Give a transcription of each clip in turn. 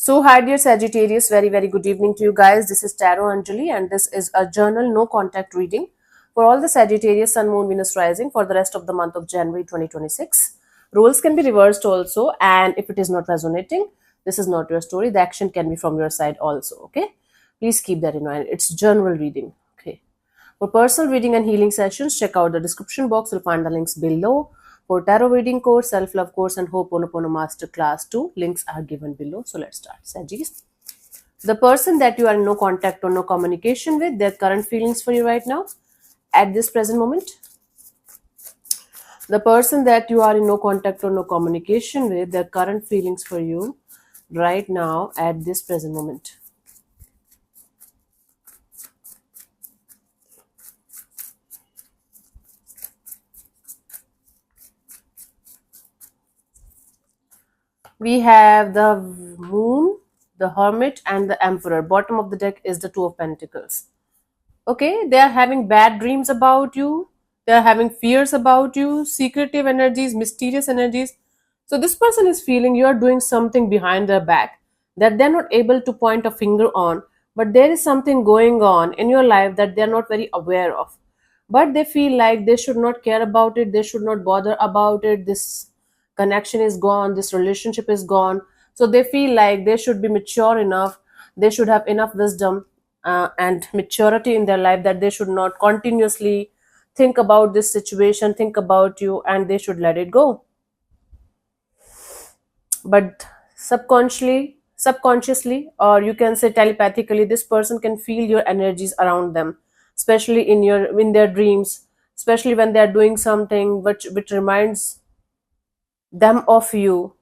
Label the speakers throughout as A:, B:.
A: So, hi dear Sagittarius, very good evening to you guys. This is Tarot Anjali, and this is a journal no contact reading for all the Sagittarius, Sun, Moon, Venus rising for the rest of the month of January 2026. Roles can be reversed also, and if it is not resonating, this is not your story. The action can be from your side also. Okay, please keep that in mind. It's general reading. Okay. For personal reading and healing sessions, check out the description box. You'll find the links below. For tarot reading course, self-love course, and Ho'oponopono Master Class 2, links are given below. So let's start. Sagis. The person that you are in no contact or no communication with, their current feelings for you right now, at this present moment. The person that you are in no contact or no communication with, their current feelings for you right now, at this present moment. We have the moon, the hermit, and the emperor. Bottom of the deck is the two of pentacles. Okay, they are having bad dreams about you, they are having fears about you, secretive energies, mysterious energies. So this person is feeling you are doing something behind their back that they're not able to point a finger on, but there is something going on in your life that they're not very aware of, but they feel like they should not care about it, they should not bother about it. This connection is gone, this relationship is gone. So they feel like they should be mature enough, they should have enough wisdom and maturity in their life that they should not continuously think about this situation, think about you, and they should let it go. But subconsciously, or you can say telepathically, this person can feel your energies around them, especially in their dreams, especially when they are doing something which reminds them of you.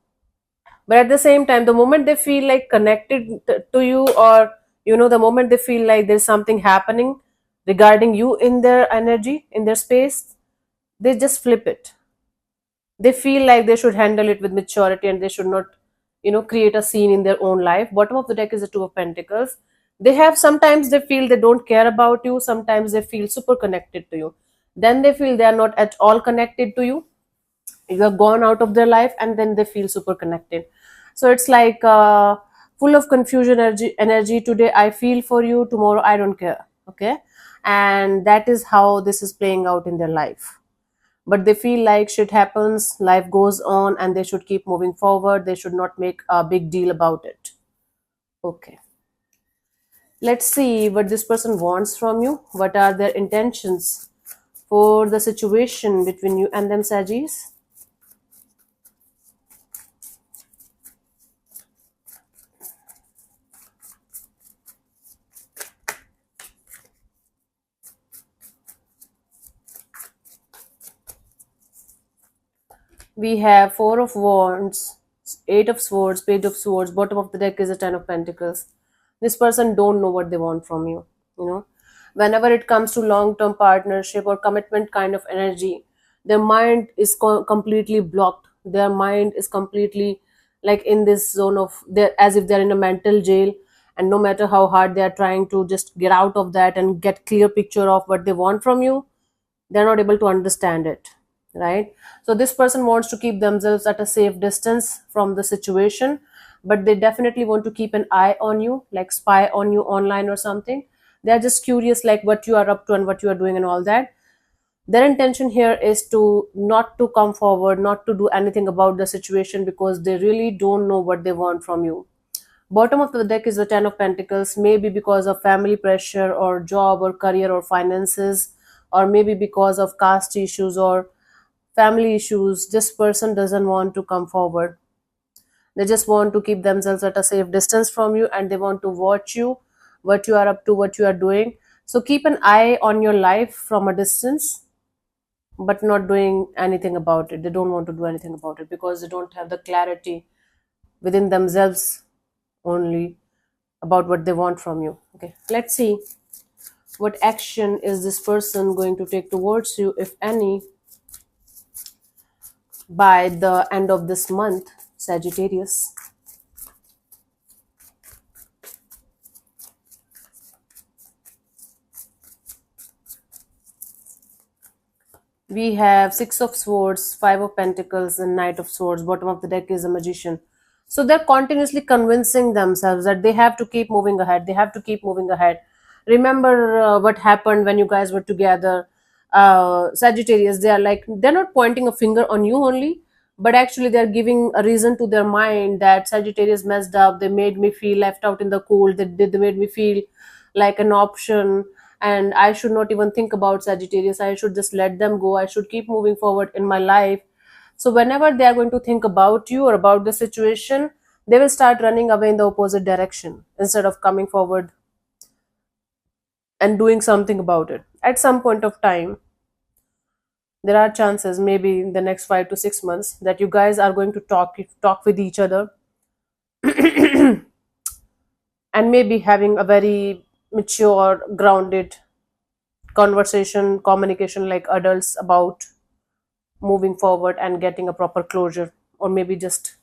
A: But at the same time, the moment they feel like connected to you, or the moment they feel like there's something happening regarding you in their energy, in their space, they just flip it. They feel like they should handle it with maturity, and they should not create a scene in their own life. Bottom of the deck is the two of pentacles. They have, sometimes they feel they don't care about you, sometimes they feel super connected to you, then they feel they are not at all connected to you, you are gone out of their life, and then they feel super connected. So it's like full of confusion energy. Today I feel for you, tomorrow I don't care. Okay, and that is how this is playing out in their life. But they feel like shit happens, life goes on, and they should keep moving forward, they should not make a big deal about it. Okay, let's see what this person wants from you. What are their intentions for the situation between you and them, Sagis? We have Four of Wands, Eight of Swords, Page of Swords. Bottom of the deck is a Ten of Pentacles. This person don't know what they want from you. Whenever it comes to long-term partnership or commitment kind of energy, their mind is completely blocked. Their mind is completely like in this zone of, they're as if they're in a mental jail, and no matter how hard they are trying to just get out of that and get clear picture of what they want from you, they're not able to understand it, right? So this person wants to keep themselves at a safe distance from the situation, but they definitely want to keep an eye on you, like spy on you online or something. They're just curious like what you are up to and what you are doing and all that. Their intention here is to not to come forward, not to do anything about the situation, because they really don't know what they want from you. Bottom of the deck is the Ten of Pentacles, maybe because of family pressure or job or career or finances, or maybe because of caste issues or family issues. This person doesn't want to come forward. They just want to keep themselves at a safe distance from you, and they want to watch you, what you are up to, what you are doing. So keep an eye on your life from a distance, but not doing anything about it. They don't want to do anything about it because they don't have the clarity within themselves only about what they want from you. Okay, let's see what action is this person going to take towards you, if any, by the end of this month, Sagittarius. We have Six of Swords, Five of Pentacles, and Knight of Swords. Bottom of the deck is a Magician. So they're continuously convincing themselves that they have to keep moving ahead, they have to keep moving ahead. Remember what happened when you guys were together. Sagittarius, they are like, they're not pointing a finger on you only, but actually they're giving a reason to their mind that Sagittarius messed up, they made me feel left out in the cold, they made me feel like an option, and I should not even think about Sagittarius, I should just let them go, I should keep moving forward in my life. So whenever they are going to think about you or about the situation, they will start running away in the opposite direction instead of coming forward and doing something about it. At some point of time, there are chances, maybe in the next 5 to 6 months, that you guys are going to talk with each other, and maybe having a very mature, grounded conversation, communication like adults about moving forward and getting a proper closure, or maybe just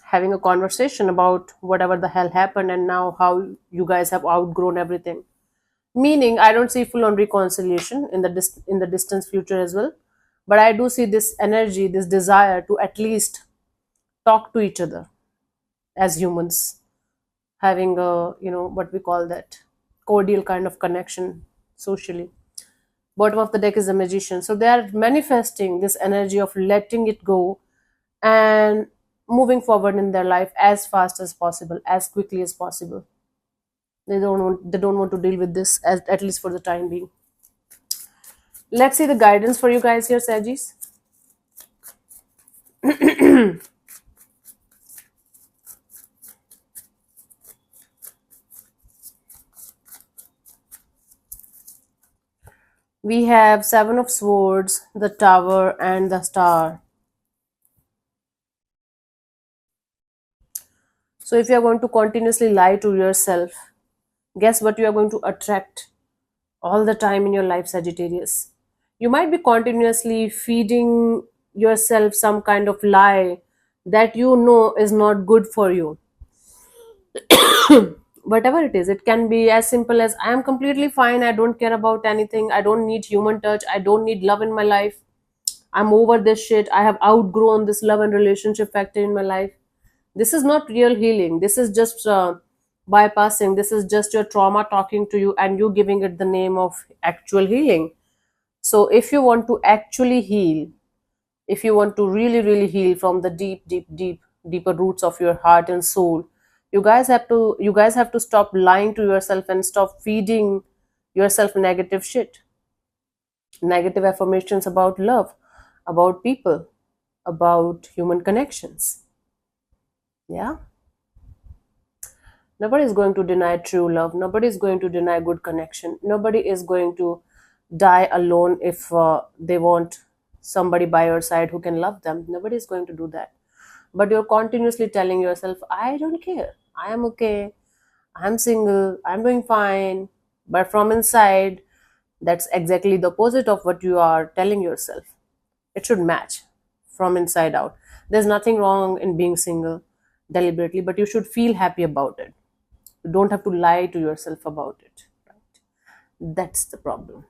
A: having a conversation about whatever the hell happened and now how you guys have outgrown everything. Meaning, I don't see full on reconciliation in the in the distance future as well, but I do see this energy, this desire to at least talk to each other as humans, having a, what we call that, cordial kind of connection socially. Bottom of the deck is the Magician, so they are manifesting this energy of letting it go and moving forward in their life as fast as possible, as quickly as possible. They don't want to deal with this, at least for the time being. Let's see the guidance for you guys here, Sagis. We have Seven of Swords, the Tower, and the Star. So if you are going to continuously lie to yourself, guess what you are going to attract all the time in your life, Sagittarius? You might be continuously feeding yourself some kind of lie that you know is not good for you. Whatever it is, it can be as simple as, I am completely fine, I don't care about anything, I don't need human touch, I don't need love in my life, I'm over this shit, I have outgrown this love and relationship factor in my life. This is not real healing. This is just bypassing. This is just your trauma talking to you and you giving it the name of actual healing. So if you want to actually heal, if you want to really, really heal from the deeper roots of your heart and soul, you guys have to stop lying to yourself and stop feeding yourself negative shit, negative affirmations about love, about people, about human connections. Yeah. Nobody is going to deny true love. Nobody is going to deny good connection. Nobody is going to die alone if they want somebody by your side who can love them. Nobody is going to do that. But you're continuously telling yourself, I don't care. I am okay. I'm single. I'm doing fine. But from inside, that's exactly the opposite of what you are telling yourself. It should match from inside out. There's nothing wrong in being single deliberately, but you should feel happy about it. You don't have to lie to yourself about it. Right? That's the problem.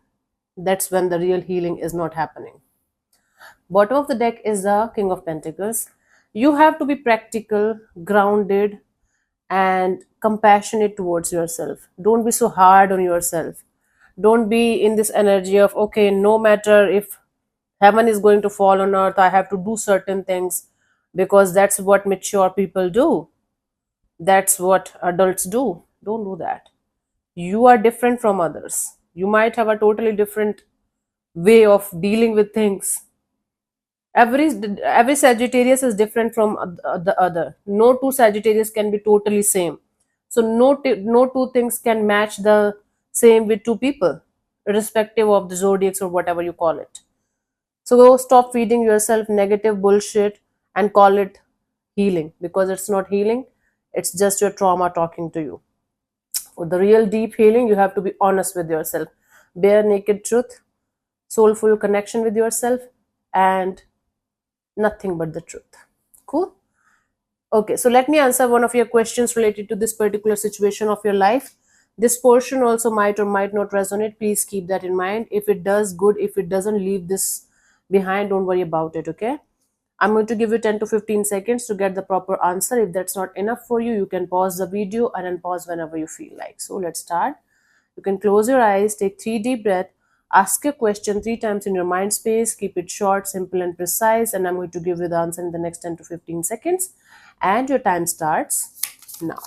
A: That's when the real healing is not happening. Bottom of the deck is the King of Pentacles. You have to be practical, grounded, and compassionate towards yourself. Don't be so hard on yourself. Don't be in this energy of, okay, no matter if heaven is going to fall on earth, I have to do certain things because that's what mature people do. That's what adults do. Don't do that. You are different from others. You might have a totally different way of dealing with things. Every Sagittarius is different from the other. No two Sagittarius can be totally same. So no two things can match the same with two people, irrespective of the zodiacs or whatever you call it. So go stop feeding yourself negative bullshit and call it healing, because it's not healing. It's just your trauma talking to you. For the real deep healing, you have to be honest with yourself. Bare naked truth, soulful connection with yourself, and nothing but the truth. Cool? Okay, so let me answer one of your questions related to this particular situation of your life. This portion also might or might not resonate. Please keep that in mind. If it does, good. If it doesn't, leave this behind. Don't worry about it, okay? I'm going to give you 10 to 15 seconds to get the proper answer. If that's not enough for you, you can pause the video and unpause whenever you feel like. So let's start. You can close your eyes, take 3 deep breaths, ask a question 3 times in your mind space, keep it short, simple, and precise. And I'm going to give you the answer in the next 10 to 15 seconds. And your time starts now.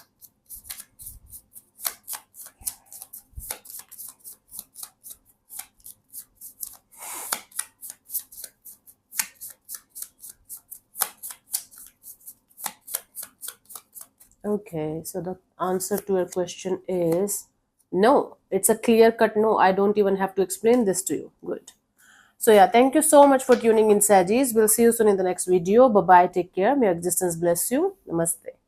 A: Okay, so the answer to your question is no. It's a clear cut no. I don't even have to explain this to you. Good. So yeah, thank you so much for tuning in, Sagis. We'll see you soon in the next video. Bye bye. Take care. May your existence bless you. Namaste.